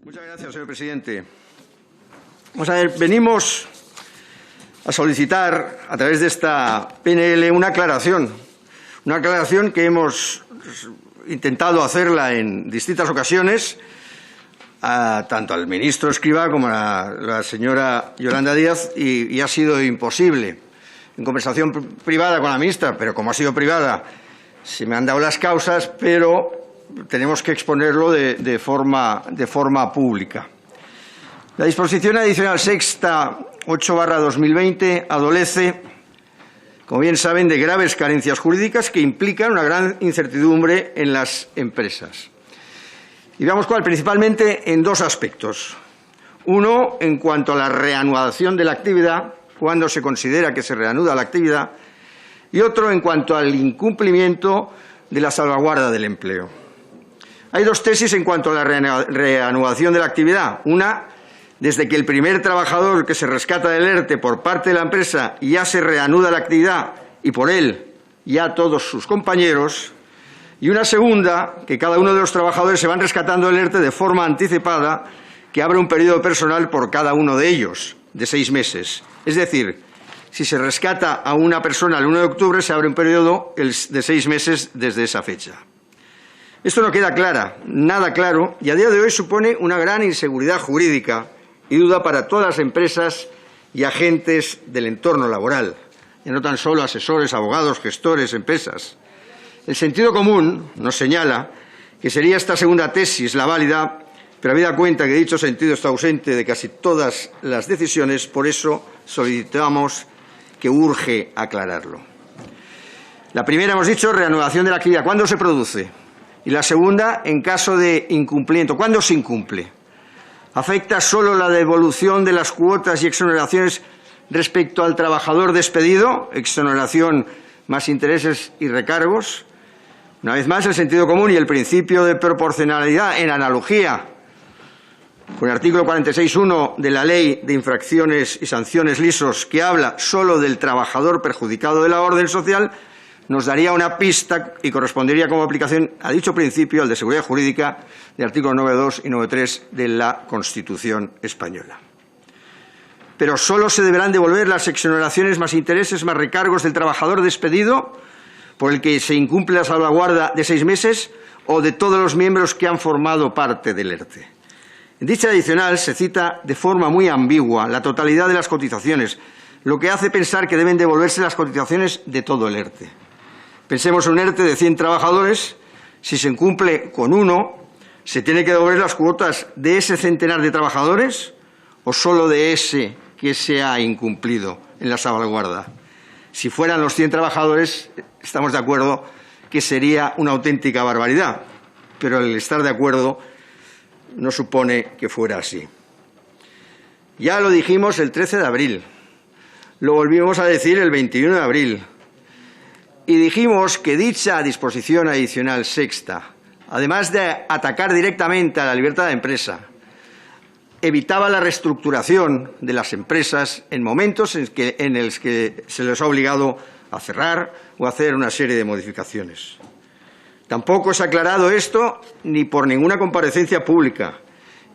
Muchas gracias, señor presidente. Vamos a ver, venimos a solicitar, a través de esta PNL, una aclaración que hemos intentado hacerla en distintas ocasiones, tanto al ministro Escrivá como a la señora Yolanda Díaz, y ha sido imposible. En conversación privada con la ministra, pero como ha sido privada, se me han dado las causas, pero tenemos que exponerlo de forma pública. La disposición adicional sexta 8/2020 adolece, como bien saben, de graves carencias jurídicas que implican una gran incertidumbre en las empresas. Y veamos cuál, principalmente en dos aspectos. Uno, en cuanto a la reanudación de la actividad, cuando se considera que se reanuda la actividad, y otro en cuanto al incumplimiento de la salvaguarda del empleo. Hay dos tesis en cuanto a la reanudación de la actividad. Una, desde que el primer trabajador que se rescata del ERTE por parte de la empresa ya se reanuda la actividad y por él ya todos sus compañeros. Y una segunda, que cada uno de los trabajadores se van rescatando del ERTE de forma anticipada, que abre un periodo personal por cada uno de ellos, de 6 meses. Es decir, si se rescata a una persona el 1 de octubre, se abre un periodo de 6 meses desde esa fecha. Esto no queda nada claro, y a día de hoy supone una gran inseguridad jurídica y duda para todas las empresas y agentes del entorno laboral, y no tan solo asesores, abogados, gestores, empresas. El sentido común nos señala que sería esta segunda tesis la válida, pero habida cuenta que dicho sentido está ausente de casi todas las decisiones, por eso solicitamos que urge aclararlo. La primera, hemos dicho, reanudación de la actividad. ¿Cuándo se produce? Y la segunda, en caso de incumplimiento. ¿Cuándo se incumple? ¿Afecta solo la devolución de las cuotas y exoneraciones respecto al trabajador despedido? Exoneración más intereses y recargos. Una vez más, el sentido común y el principio de proporcionalidad, en analogía con el artículo 46.1 de la Ley de Infracciones y Sanciones Lisos, que habla solo del trabajador perjudicado de la orden social, nos daría una pista y correspondería como aplicación a dicho principio, al de seguridad jurídica, del artículo 9.2 y 9.3 de la Constitución española. Pero solo se deberán devolver las exoneraciones más intereses más recargos del trabajador despedido por el que se incumple la salvaguarda de 6 meses o de todos los miembros que han formado parte del ERTE. En dicha adicional se cita de forma muy ambigua la totalidad de las cotizaciones, lo que hace pensar que deben devolverse las cotizaciones de todo el ERTE. Pensemos en un ERTE de 100 trabajadores, si se incumple con uno, ¿se tiene que devolver las cuotas de ese centenar de trabajadores o solo de ese que se ha incumplido en la salvaguarda? Si fueran los 100 trabajadores, estamos de acuerdo que sería una auténtica barbaridad, pero el estar de acuerdo no supone que fuera así. Ya lo dijimos el 13 de abril, lo volvimos a decir el 21 de abril, y dijimos que dicha disposición adicional sexta, además de atacar directamente a la libertad de empresa, evitaba la reestructuración de las empresas en momentos en los que se les ha obligado a cerrar o a hacer una serie de modificaciones. Tampoco se ha aclarado esto ni por ninguna comparecencia pública,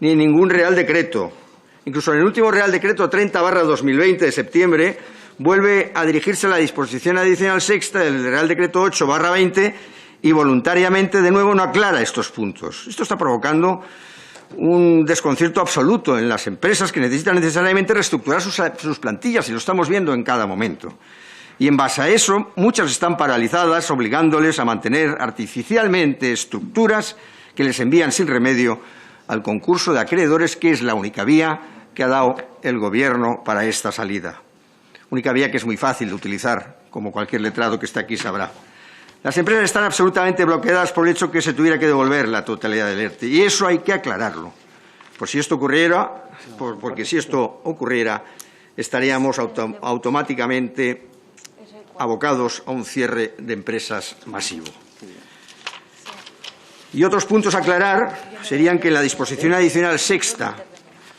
ni en ningún Real Decreto. Incluso en el último Real Decreto 30/2020 de septiembre vuelve a dirigirse a la disposición adicional sexta del Real Decreto 8/20 y voluntariamente de nuevo no aclara estos puntos. Esto está provocando un desconcierto absoluto en las empresas que necesitan necesariamente reestructurar sus plantillas, y lo estamos viendo en cada momento. Y en base a eso, muchas están paralizadas, obligándoles a mantener artificialmente estructuras que les envían sin remedio al concurso de acreedores, que es la única vía que ha dado el Gobierno para esta salida. Única vía que es muy fácil de utilizar, como cualquier letrado que esté aquí sabrá. Las empresas están absolutamente bloqueadas por el hecho que se tuviera que devolver la totalidad del ERTE, y eso hay que aclararlo. Porque si esto ocurriera, estaríamos automáticamente abocados a un cierre de empresas masivo. Y otros puntos a aclarar serían que en la disposición adicional sexta,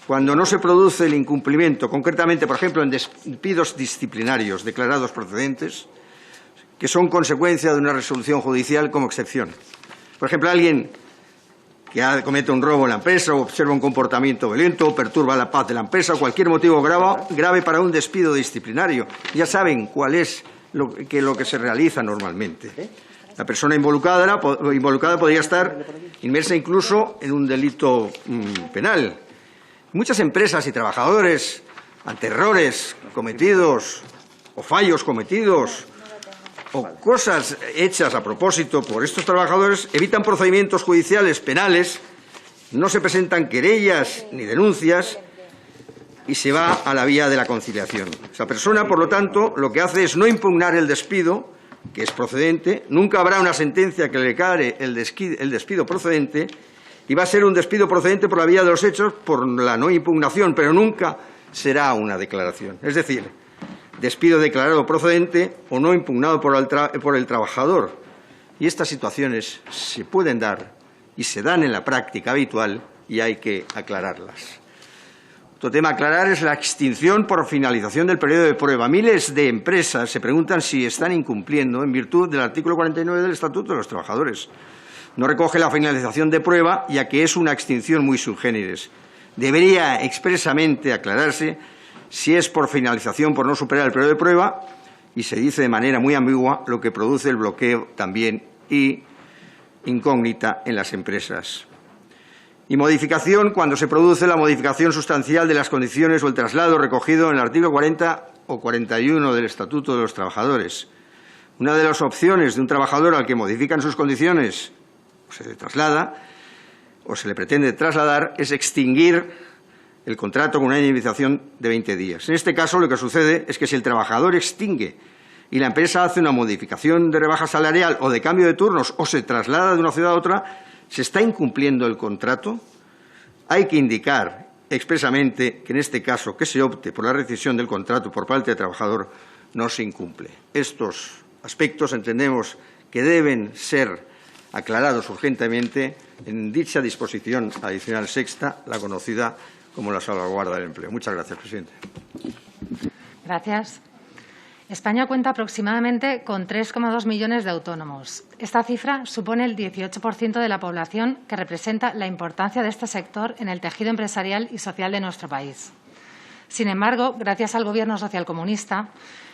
cuando no se produce el incumplimiento, concretamente, por ejemplo, en despidos disciplinarios declarados procedentes, que son consecuencia de una resolución judicial como excepción. Por ejemplo, alguien que comete un robo en la empresa, o observa un comportamiento violento, o perturba la paz de la empresa, o cualquier motivo grave para un despido disciplinario. Ya saben cuál es lo que se realiza normalmente. La persona involucrada podría estar inmersa incluso en un delito penal. Muchas empresas y trabajadores, ante errores cometidos o fallos cometidos o cosas hechas a propósito por estos trabajadores, evitan procedimientos judiciales penales, no se presentan querellas ni denuncias y se va a la vía de la conciliación. Esa persona, por lo tanto, lo que hace es no impugnar el despido, que es procedente, nunca habrá una sentencia que le declare el despido procedente, y va a ser un despido procedente por la vía de los hechos, por la no impugnación, pero nunca será una declaración. Es decir, despido declarado procedente o no impugnado por el trabajador. Y estas situaciones se pueden dar y se dan en la práctica habitual y hay que aclararlas. Otro tema a aclarar es la extinción por finalización del periodo de prueba. Miles de empresas se preguntan si están incumpliendo en virtud del artículo 49 del Estatuto de los Trabajadores. No recoge la finalización de prueba, ya que es una extinción muy sui generis. Debería expresamente aclararse si es por finalización por no superar el periodo de prueba, y se dice de manera muy ambigua, lo que produce el bloqueo también y incógnita en las empresas. Y modificación cuando se produce la modificación sustancial de las condiciones o el traslado recogido en el artículo 40 o 41 del Estatuto de los Trabajadores. Una de las opciones de un trabajador al que modifican sus condiciones o se le traslada o se le pretende trasladar es extinguir el contrato con una indemnización de 20 días. En este caso, lo que sucede es que si el trabajador extingue y la empresa hace una modificación de rebaja salarial o de cambio de turnos o se traslada de una ciudad a otra, ¿se está incumpliendo el contrato? Hay que indicar expresamente que en este caso que se opte por la rescisión del contrato por parte del trabajador no se incumple. Estos aspectos entendemos que deben ser aclarados urgentemente en dicha disposición adicional sexta, la conocida como la salvaguarda del empleo. Muchas gracias, presidente. Gracias. España cuenta aproximadamente con 3,2 millones de autónomos. Esta cifra supone el 18% de la población, que representa la importancia de este sector en el tejido empresarial y social de nuestro país. Sin embargo, gracias al Gobierno socialcomunista,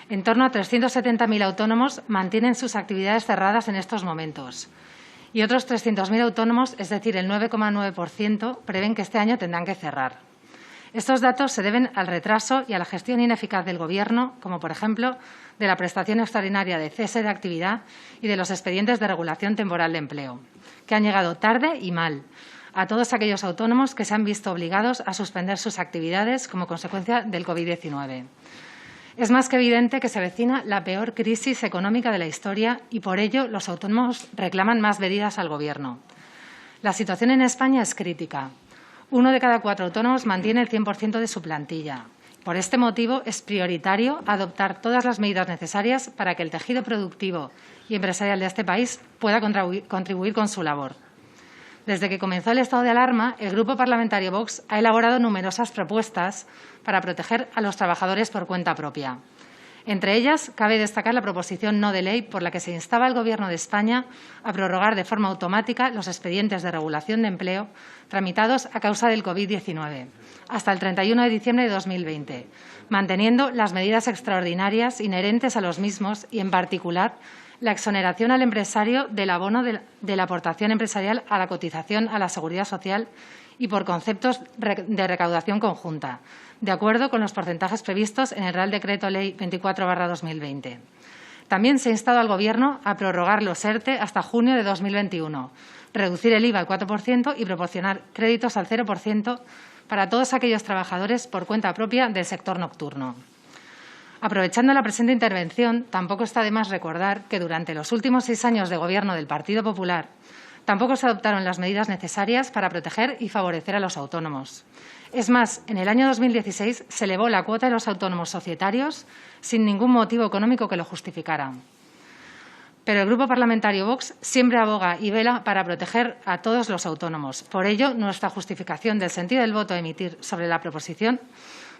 en torno a 370.000 autónomos mantienen sus actividades cerradas en estos momentos. Y otros 300.000 autónomos, es decir, el 9,9%, prevén que este año tendrán que cerrar. Estos datos se deben al retraso y a la gestión ineficaz del Gobierno, como por ejemplo de la prestación extraordinaria de cese de actividad y de los expedientes de regulación temporal de empleo, que han llegado tarde y mal a todos aquellos autónomos que se han visto obligados a suspender sus actividades como consecuencia del COVID-19. Es más que evidente que se avecina la peor crisis económica de la historia y, por ello, los autónomos reclaman más medidas al Gobierno. La situación en España es crítica. 1 de cada 4 autónomos mantiene el 100% de su plantilla. Por este motivo, es prioritario adoptar todas las medidas necesarias para que el tejido productivo y empresarial de este país pueda contribuir con su labor. Desde que comenzó el estado de alarma, el Grupo Parlamentario Vox ha elaborado numerosas propuestas para proteger a los trabajadores por cuenta propia. Entre ellas, cabe destacar la proposición no de ley por la que se instaba al Gobierno de España a prorrogar de forma automática los expedientes de regulación de empleo tramitados a causa del COVID-19 hasta el 31 de diciembre de 2020, manteniendo las medidas extraordinarias inherentes a los mismos y, en particular, la exoneración al empresario del abono de la aportación empresarial a la cotización a la Seguridad Social y por conceptos de recaudación conjunta, de acuerdo con los porcentajes previstos en el Real Decreto Ley 24/2020. También se ha instado al Gobierno a prorrogar los ERTE hasta junio de 2021, reducir el IVA al 4% y proporcionar créditos al 0% para todos aquellos trabajadores por cuenta propia del sector nocturno. Aprovechando la presente intervención, tampoco está de más recordar que durante los últimos 6 años de Gobierno del Partido Popular tampoco se adoptaron las medidas necesarias para proteger y favorecer a los autónomos. Es más, en el año 2016 se elevó la cuota de los autónomos societarios sin ningún motivo económico que lo justificara. Pero el Grupo Parlamentario Vox siempre aboga y vela para proteger a todos los autónomos. Por ello, nuestra justificación del sentido del voto a emitir sobre la proposición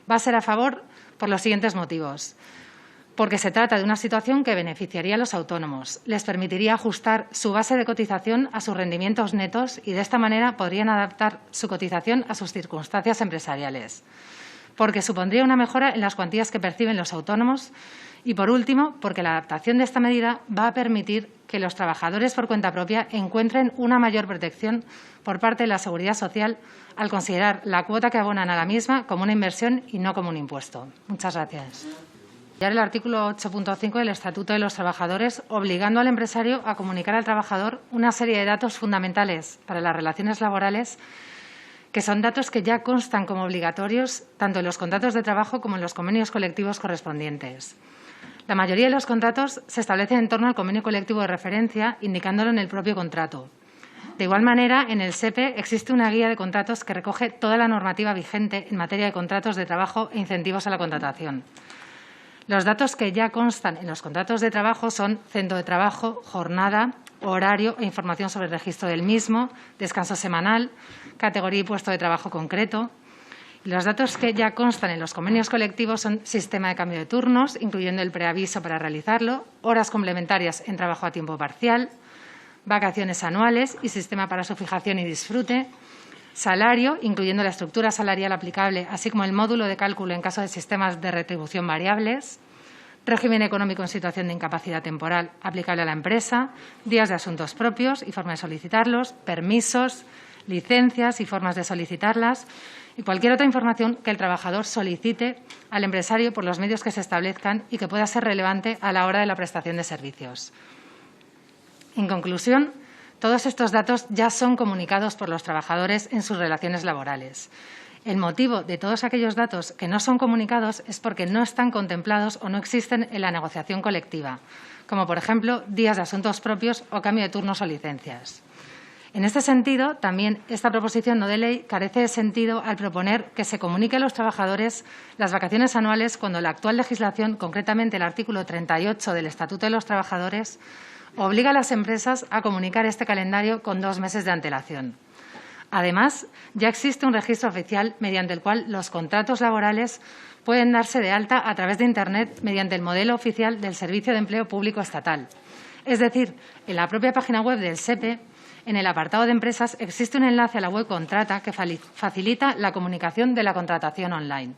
va a ser a favor por los siguientes motivos. porque se trata de una situación que beneficiaría a los autónomos, les permitiría ajustar su base de cotización a sus rendimientos netos y de esta manera podrían adaptar su cotización a sus circunstancias empresariales, porque supondría una mejora en las cuantías que perciben los autónomos y, por último, porque la adaptación de esta medida va a permitir que los trabajadores por cuenta propia encuentren una mayor protección por parte de la Seguridad Social al considerar la cuota que abonan a la misma como una inversión y no como un impuesto. Muchas gracias. El artículo 8.5 del Estatuto de los Trabajadores, obligando al empresario a comunicar al trabajador una serie de datos fundamentales para las relaciones laborales, que son datos que ya constan como obligatorios tanto en los contratos de trabajo como en los convenios colectivos correspondientes. La mayoría de los contratos se establecen en torno al convenio colectivo de referencia, indicándolo en el propio contrato. De igual manera, en el SEPE existe una guía de contratos que recoge toda la normativa vigente en materia de contratos de trabajo e incentivos a la contratación. Los datos que ya constan en los contratos de trabajo son centro de trabajo, jornada, horario e información sobre el registro del mismo, descanso semanal, categoría y puesto de trabajo concreto. Y los datos que ya constan en los convenios colectivos son sistema de cambio de turnos, incluyendo el preaviso para realizarlo, horas complementarias en trabajo a tiempo parcial, vacaciones anuales y sistema para su fijación y disfrute, salario, incluyendo la estructura salarial aplicable, así como el módulo de cálculo en caso de sistemas de retribución variables, régimen económico en situación de incapacidad temporal aplicable a la empresa, días de asuntos propios y forma de solicitarlos, permisos, licencias y formas de solicitarlas y cualquier otra información que el trabajador solicite al empresario por los medios que se establezcan y que pueda ser relevante a la hora de la prestación de servicios. En conclusión, todos estos datos ya son comunicados por los trabajadores en sus relaciones laborales. El motivo de todos aquellos datos que no son comunicados es porque no están contemplados o no existen en la negociación colectiva, como, por ejemplo, días de asuntos propios o cambio de turnos o licencias. En este sentido, también esta proposición no de ley carece de sentido al proponer que se comunique a los trabajadores las vacaciones anuales cuando la actual legislación, concretamente el artículo 38 del Estatuto de los Trabajadores, obliga a las empresas a comunicar este calendario con 2 meses de antelación. Además, ya existe un registro oficial mediante el cual los contratos laborales pueden darse de alta a través de Internet mediante el modelo oficial del Servicio de Empleo Público Estatal. Es decir, en la propia página web del SEPE, en el apartado de empresas, existe un enlace a la web Contrata que facilita la comunicación de la contratación online.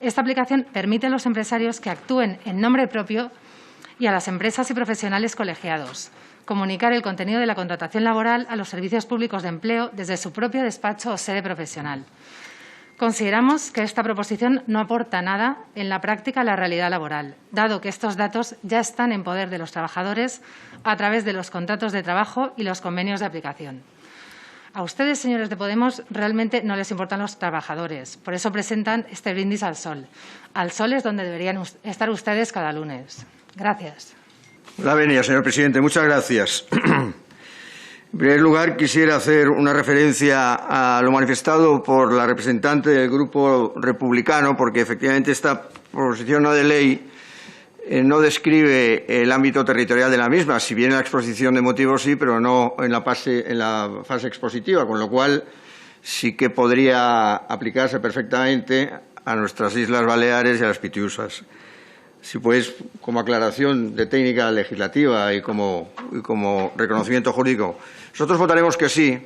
Esta aplicación permite a los empresarios que actúen en nombre propio y a las empresas y profesionales colegiados comunicar el contenido de la contratación laboral a los servicios públicos de empleo desde su propio despacho o sede profesional. Consideramos que esta proposición no aporta nada en la práctica a la realidad laboral, dado que estos datos ya están en poder de los trabajadores a través de los contratos de trabajo y los convenios de aplicación. A ustedes, señores de Podemos, realmente no les importan los trabajadores. Por eso presentan este brindis al sol. Al sol es donde deberían estar ustedes cada lunes. Gracias. La venia, señor presidente. Muchas gracias. En primer lugar, quisiera hacer una referencia a lo manifestado por la representante del Grupo Republicano, porque efectivamente esta proposición no de ley no describe el ámbito territorial de la misma, si bien en la exposición de motivos sí, pero no en la fase expositiva, con lo cual sí que podría aplicarse perfectamente a nuestras Islas Baleares y a las Pitiusas. Si pues, como aclaración de técnica legislativa y como reconocimiento jurídico, nosotros votaremos que sí,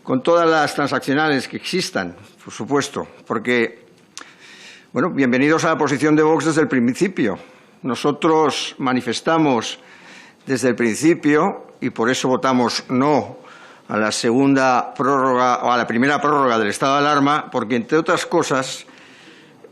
con todas las transaccionales que existan, por supuesto, porque, bueno, bienvenidos a la posición de Vox desde el principio. Nosotros manifestamos desde el principio, y por eso votamos no a la segunda prórroga o a la primera prórroga del estado de alarma, porque, entre otras cosas,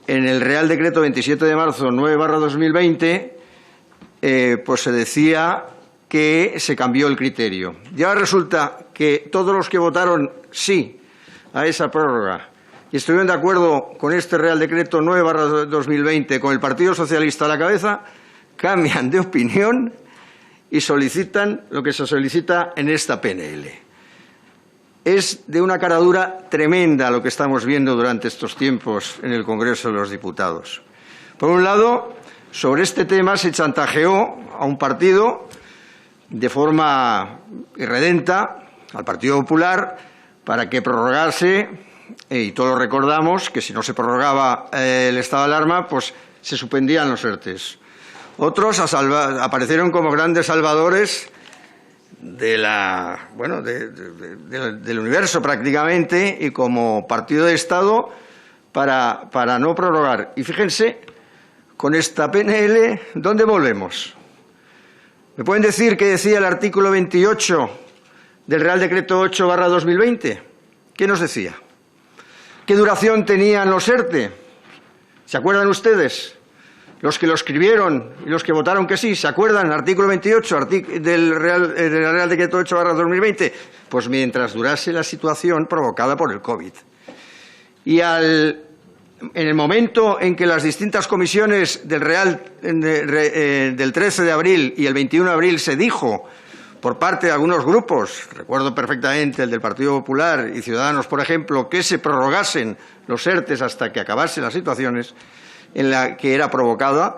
en el Real Decreto 27 de marzo 9/2020, pues se decía que se cambió el criterio. Y ahora resulta que todos los que votaron sí a esa prórroga y estuvieron de acuerdo con este Real Decreto 9/2020, con el Partido Socialista a la cabeza, cambian de opinión y solicitan lo que se solicita en esta PNL. Es de una caradura tremenda lo que estamos viendo durante estos tiempos en el Congreso de los Diputados. Por un lado, sobre este tema se chantajeó a un partido de forma irredenta, al Partido Popular, para que prorrogase, y todos recordamos que si no se prorrogaba el estado de alarma, pues se suspendían los ERTEs. Otros aparecieron como grandes salvadores del universo prácticamente y como partido de Estado para no prorrogar. Y fíjense, con esta PNL, ¿dónde volvemos? ¿Me pueden decir qué decía el artículo 28 del Real Decreto 8/2020? ¿Qué nos decía? ¿Qué duración tenían los ERTE? ¿Se acuerdan ustedes? Los que lo escribieron y los que votaron que sí, ¿se acuerdan? Artículo 28 del Real Decreto 8/2020. Pues mientras durase la situación provocada por el COVID. Y en el momento en que las distintas comisiones del 13 de abril y el 21 de abril se dijo por parte de algunos grupos, recuerdo perfectamente el del Partido Popular y Ciudadanos, por ejemplo, que se prorrogasen los ERTEs hasta que acabasen las situaciones en la que era provocada,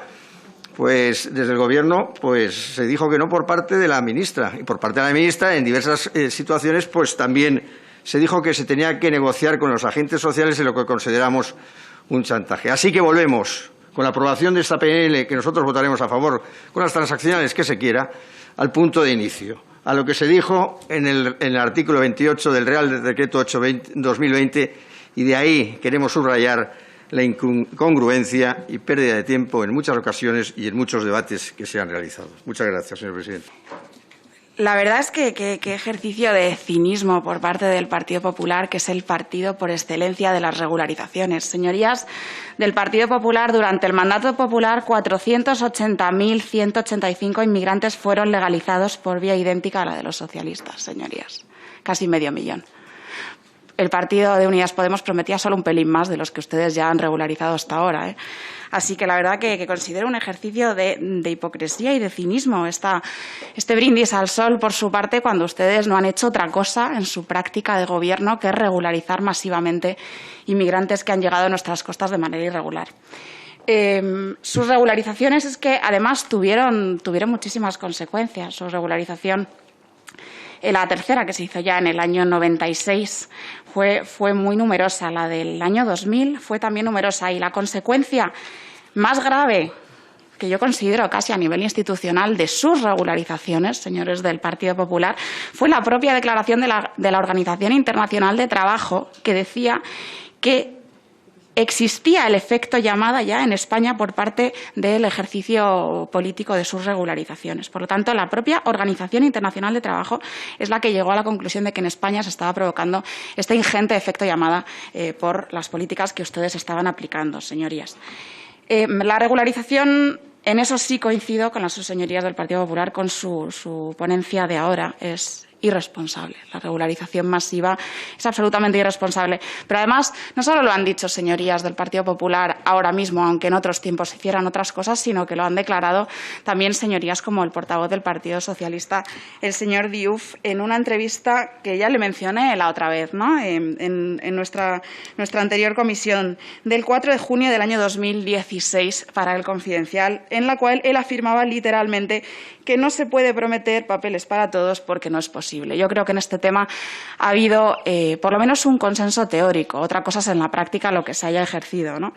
pues desde el Gobierno pues se dijo que no por parte de la ministra. Y por parte de la ministra, en diversas situaciones, pues también se dijo que se tenía que negociar con los agentes sociales en lo que consideramos un chantaje. Así que volvemos, con la aprobación de esta PNL, que nosotros votaremos a favor, con las transaccionales que se quiera, al punto de inicio, a lo que se dijo en el artículo 28 del Real Decreto 8/2020, y de ahí queremos subrayar la incongruencia y pérdida de tiempo en muchas ocasiones y en muchos debates que se han realizado. Muchas gracias, señor presidente. La verdad es que qué ejercicio de cinismo por parte del Partido Popular, que es el partido por excelencia de las regularizaciones. Señorías del Partido Popular, durante el mandato popular, 480.185 inmigrantes fueron legalizados por vía idéntica a la de los socialistas, señorías. Casi medio millón. El Partido de Unidas Podemos prometía solo un pelín más de los que ustedes ya han regularizado hasta ahora, ¿eh? Así que la verdad que considero un ejercicio de hipocresía y de cinismo este brindis al sol por su parte, cuando ustedes no han hecho otra cosa en su práctica de gobierno que regularizar masivamente inmigrantes que han llegado a nuestras costas de manera irregular. Sus regularizaciones es que además tuvieron muchísimas consecuencias. Su regularización, la tercera, que se hizo ya en el año 96, fue muy numerosa. La del año 2000 fue también numerosa. Y la consecuencia más grave, que yo considero casi a nivel institucional, de sus regularizaciones, señores del Partido Popular, fue la propia declaración de la Organización Internacional de Trabajo, que decía que existía el efecto llamada ya en España por parte del ejercicio político de sus regularizaciones. Por lo tanto, la propia Organización Internacional de Trabajo es la que llegó a la conclusión de que en España se estaba provocando este ingente efecto llamada por las políticas que ustedes estaban aplicando, señorías. La regularización, en eso sí coincido con las señorías del Partido Popular, con su ponencia de ahora, es irresponsable. La regularización masiva es absolutamente irresponsable. Pero además, no solo lo han dicho señorías del Partido Popular ahora mismo, aunque en otros tiempos hicieran otras cosas, sino que lo han declarado también señorías como el portavoz del Partido Socialista, el señor Diouf, en una entrevista que ya le mencioné la otra vez, ¿no? en nuestra anterior comisión, del 4 de junio del año 2016 para El Confidencial, en la cual él afirmaba literalmente que no se puede prometer papeles para todos porque no es posible. Yo creo que en este tema ha habido por lo menos un consenso teórico. Otra cosa es en la práctica lo que se haya ejercido, ¿no?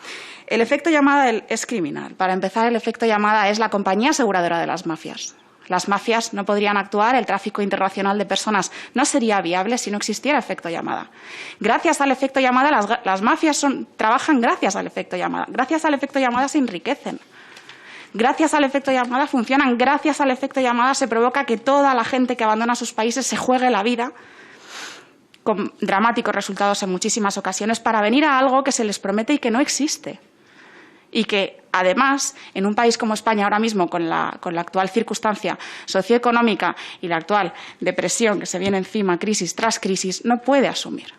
El efecto llamada es criminal. Para empezar, el efecto llamada es la compañía aseguradora de las mafias. Las mafias no podrían actuar, el tráfico internacional de personas no sería viable si no existiera efecto llamada. Gracias al efecto llamada, las mafias trabajan gracias al efecto llamada. Gracias al efecto llamada se enriquecen. Gracias al efecto llamada funcionan, gracias al efecto llamada se provoca que toda la gente que abandona sus países se juegue la vida, con dramáticos resultados en muchísimas ocasiones, para venir a algo que se les promete y que no existe. Y que, además, en un país como España ahora mismo, con la actual circunstancia socioeconómica y la actual depresión que se viene encima, crisis tras crisis, no puede asumir.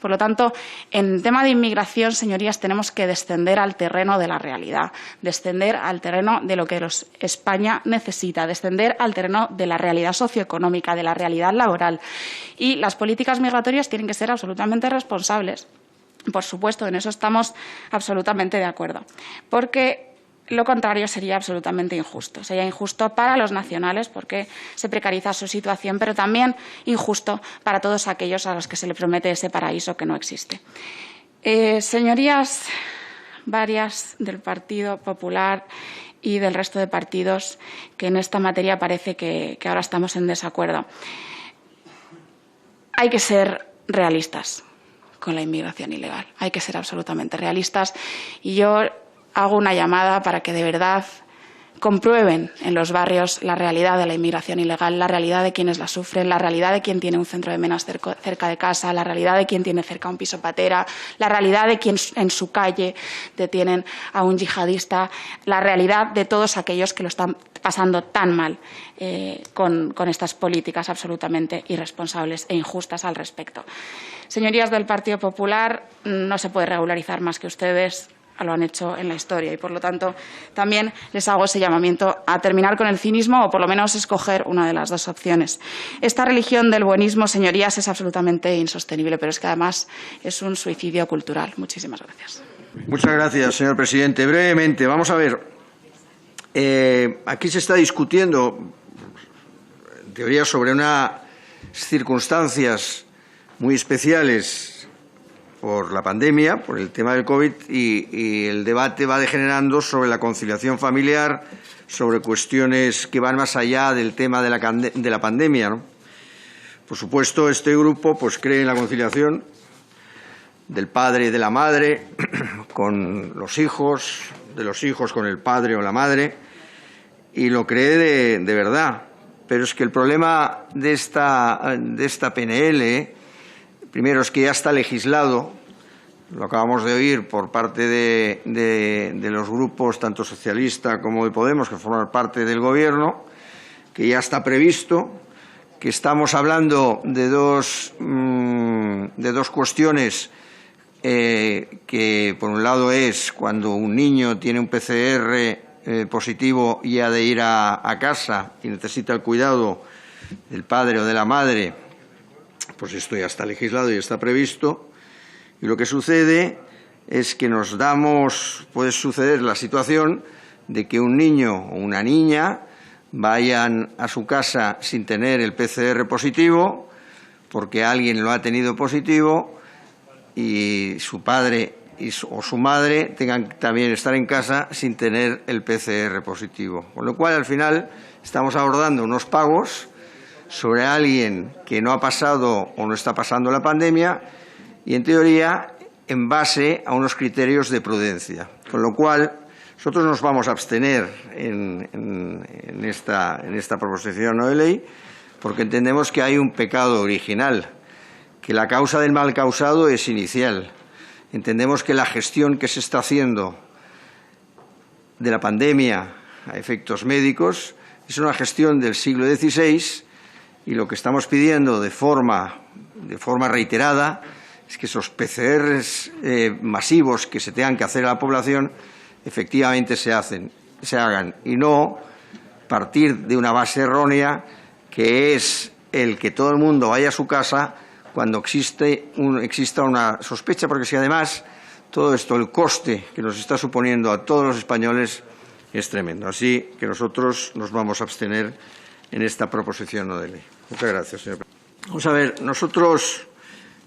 Por lo tanto, en tema de inmigración, señorías, tenemos que descender al terreno de la realidad, descender al terreno de lo que España necesita, descender al terreno de la realidad socioeconómica, de la realidad laboral. Y las políticas migratorias tienen que ser absolutamente responsables. Por supuesto, en eso estamos absolutamente de acuerdo, porque lo contrario sería absolutamente injusto. Sería injusto para los nacionales porque se precariza su situación, pero también injusto para todos aquellos a los que se le promete ese paraíso que no existe. Señorías, varias del Partido Popular y del resto de partidos que en esta materia parece que ahora estamos en desacuerdo. Hay que ser realistas con la inmigración ilegal. Hay que ser absolutamente realistas. Y yo hago una llamada para que de verdad comprueben en los barrios la realidad de la inmigración ilegal, la realidad de quienes la sufren, la realidad de quien tiene un centro de menas cerca de casa, la realidad de quien tiene cerca un piso patera, la realidad de quien en su calle detienen a un yihadista, la realidad de todos aquellos que lo están pasando tan mal con estas políticas absolutamente irresponsables e injustas al respecto. Señorías del Partido Popular, no se puede regularizar más que ustedes lo han hecho en la historia y, por lo tanto, también les hago ese llamamiento a terminar con el cinismo o, por lo menos, escoger una de las dos opciones. Esta religión del buenismo, señorías, es absolutamente insostenible, pero es que, además, es un suicidio cultural. Muchísimas gracias. Muchas gracias, señor presidente. Brevemente, vamos a ver. Aquí se está discutiendo, en teoría, sobre unas circunstancias muy especiales por la pandemia, por el tema del COVID, y el debate va degenerando sobre la conciliación familiar, sobre cuestiones que van más allá del tema de la pandemia, ¿no? Por supuesto, este grupo pues cree en la conciliación del padre y de la madre con los hijos, de los hijos con el padre o la madre, y lo cree de verdad. Pero es que el problema de esta PNL, primero, es que ya está legislado, lo acabamos de oír por parte de los grupos, tanto socialista como de Podemos, que forman parte del Gobierno, que ya está previsto, que estamos hablando de dos cuestiones que, por un lado, es cuando un niño tiene un PCR positivo y ha de ir a casa y necesita el cuidado del padre o de la madre. Pues esto ya está legislado y está previsto. Y lo que sucede es que puede suceder la situación de que un niño o una niña vayan a su casa sin tener el PCR positivo, porque alguien lo ha tenido positivo, y su padre o su madre tengan que también estar en casa sin tener el PCR positivo. Con lo cual, al final, estamos abordando unos pagos sobre alguien que no ha pasado o no está pasando la pandemia y, en teoría, en base a unos criterios de prudencia. Con lo cual, nosotros nos vamos a abstener en esta proposición no de ley porque entendemos que hay un pecado original, que la causa del mal causado es inicial. Entendemos que la gestión que se está haciendo de la pandemia a efectos médicos es una gestión del siglo XVI y lo que estamos pidiendo de forma reiterada es que esos PCRs masivos que se tengan que hacer a la población efectivamente se hagan y no partir de una base errónea que es el que todo el mundo vaya a su casa cuando exista una sospecha, porque si además todo esto, el coste que nos está suponiendo a todos los españoles es tremendo. Así que nosotros nos vamos a abstener en esta proposición no de ley. Muchas gracias, señor presidente. Vamos a ver, nosotros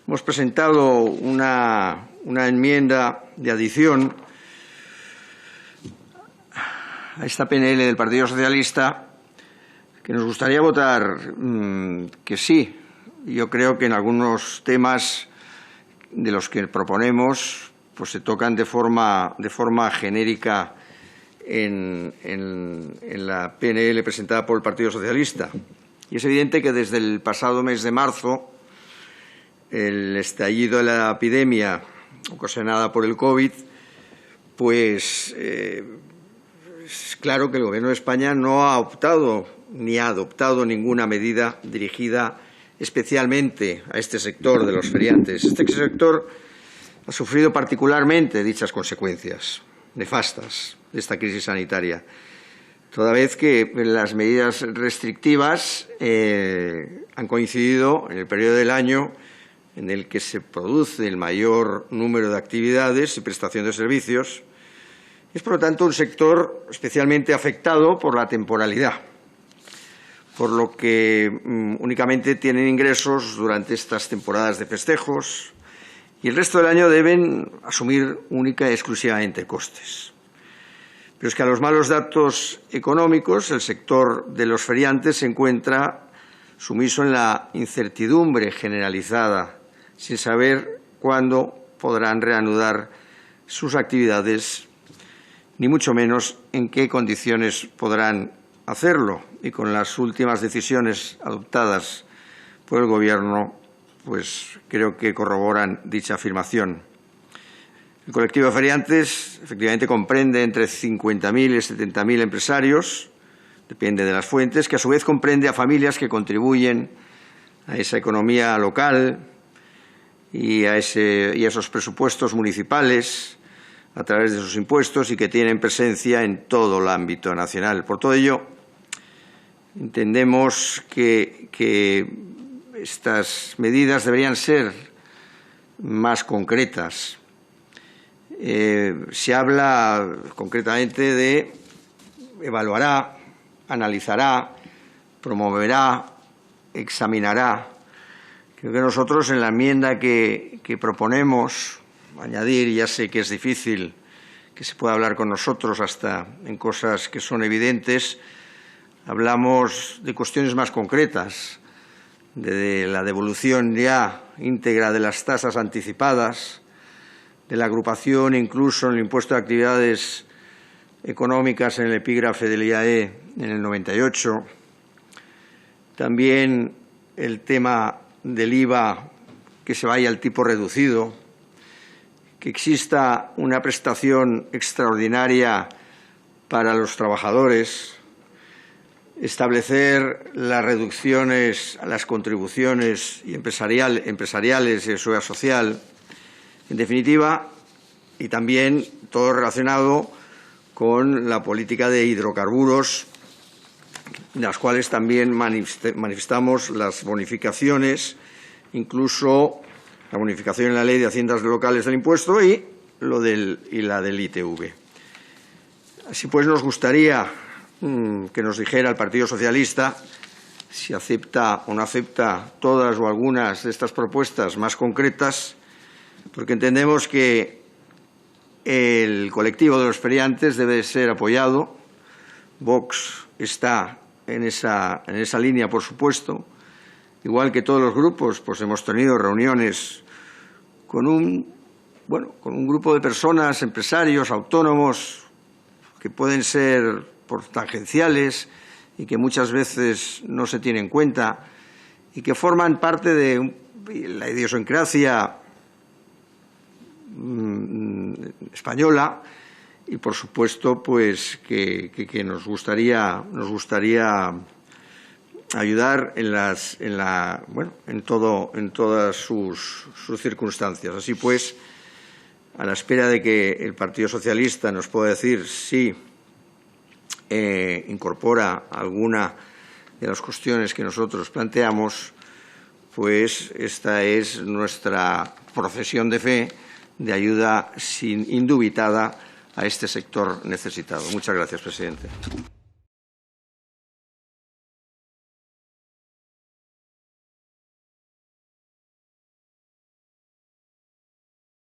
hemos presentado una enmienda de adición a esta PNL del Partido Socialista que nos gustaría votar que sí. Yo creo que en algunos temas de los que proponemos pues se tocan de forma genérica en la PNL presentada por el Partido Socialista. Y es evidente que desde el pasado mes de marzo, el estallido de la epidemia ocasionada por el COVID, pues es claro que el Gobierno de España no ha optado ni ha adoptado ninguna medida dirigida especialmente a este sector de los feriantes. Este sector ha sufrido particularmente dichas consecuencias nefastas de esta crisis sanitaria, toda vez que las medidas restrictivas han coincidido en el periodo del año en el que se produce el mayor número de actividades y prestación de servicios. Es, por lo tanto, un sector especialmente afectado por la temporalidad, por lo que únicamente tienen ingresos durante estas temporadas de festejos y el resto del año deben asumir única y exclusivamente costes. Pero es que a los malos datos económicos, el sector de los feriantes se encuentra sumiso en la incertidumbre generalizada, sin saber cuándo podrán reanudar sus actividades, ni mucho menos en qué condiciones podrán hacerlo. Y con las últimas decisiones adoptadas por el Gobierno, pues creo que corroboran dicha afirmación. El colectivo de feriantes efectivamente comprende entre 50.000 y 70.000 empresarios, depende de las fuentes, que a su vez comprende a familias que contribuyen a esa economía local y a esos presupuestos municipales a través de sus impuestos y que tienen presencia en todo el ámbito nacional. Por todo ello, entendemos que estas medidas deberían ser más concretas. Se habla concretamente de evaluará, analizará, promoverá, examinará. Creo que nosotros en la enmienda que proponemos añadir, ya sé que es difícil que se pueda hablar con nosotros hasta en cosas que son evidentes, hablamos de cuestiones más concretas, de la devolución ya íntegra de las tasas anticipadas, de la agrupación incluso en el impuesto de actividades económicas en el epígrafe del IAE en el 98. También el tema del IVA, que se vaya al tipo reducido, que exista una prestación extraordinaria para los trabajadores, establecer las reducciones a las contribuciones empresariales y de seguridad social, en definitiva, y también todo relacionado con la política de hidrocarburos, en las cuales también manifestamos las bonificaciones, incluso la bonificación en la Ley de Haciendas Locales del impuesto y la del ITV. Así pues, nos gustaría que nos dijera el Partido Socialista si acepta o no acepta todas o algunas de estas propuestas más concretas, porque entendemos que el colectivo de los feriantes debe ser apoyado. Vox está en esa línea, por supuesto. Igual que todos los grupos, pues hemos tenido reuniones con un grupo de personas, empresarios, autónomos, que pueden ser tangenciales y que muchas veces no se tienen en cuenta y que forman parte de la idiosincrasia española y, por supuesto, pues que nos gustaría ayudar en todas sus circunstancias. Así pues, a la espera de que el Partido Socialista nos pueda decir si incorpora alguna de las cuestiones que nosotros planteamos, pues esta es nuestra profesión de fe de ayuda indubitada a este sector necesitado. Muchas gracias, presidente.